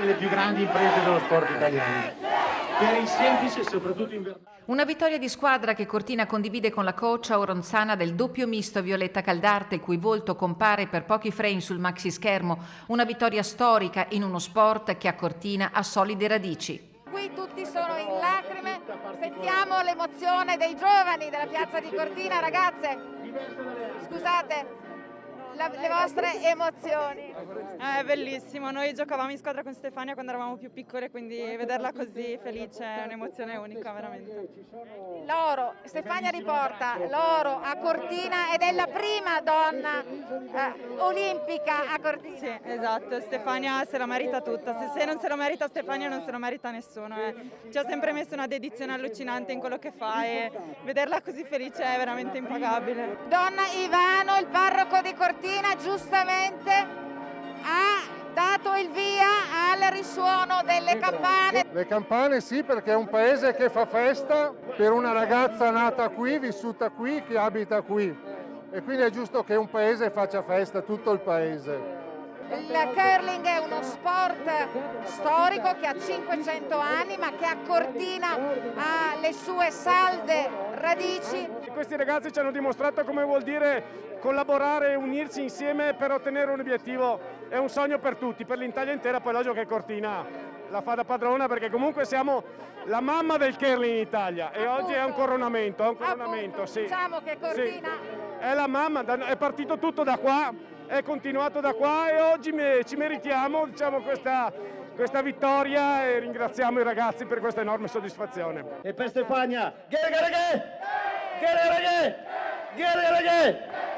le più grandi imprese dello sport italiano. Per il semplice e soprattutto invernale. Una vittoria di squadra che Cortina condivide con la coach auronzana del doppio misto Violetta Caldarte, il cui volto compare per pochi frame sul maxischermo. Una vittoria storica in uno sport che a Cortina ha solide radici. Qui tutti sono in lacrime, sentiamo l'emozione dei giovani della piazza di Cortina. Ragazze, scusate, le vostre emozioni. È bellissimo, noi giocavamo in squadra con Stefania quando eravamo più piccole, quindi vederla così felice è un'emozione unica, veramente. L'oro, Stefania riporta l'oro a Cortina ed è la prima donna olimpica a Cortina. Sì, esatto, Stefania se la merita tutta, se non se lo merita Stefania non se lo merita nessuno. Ci ha sempre messo una dedizione allucinante in quello che fa e vederla così felice è veramente impagabile. Donna Ivano, il parroco di Cortina, giustamente ha dato il via al risuono delle campane. Le campane sì, perché è un paese che fa festa per una ragazza nata qui, vissuta qui, che abita qui. E quindi è giusto che un paese faccia festa, tutto il paese. Il curling è uno sport storico che ha 500 anni, ma che a Cortina ha le sue salde radici. Questi ragazzi ci hanno dimostrato come vuol dire collaborare e unirsi insieme per ottenere un obiettivo. È un sogno per tutti, per l'Italia intera, poi logico che Cortina la fa da padrona perché comunque siamo la mamma del curling in Italia e oggi è un coronamento, sì. Diciamo che Cortina è la mamma, è partito tutto da qua, è continuato da qua e oggi ci meritiamo, diciamo, questa vittoria e ringraziamo i ragazzi per questa enorme soddisfazione. E per Stefania, ghere, ghere, ghere! Ghere, ghere, ghere!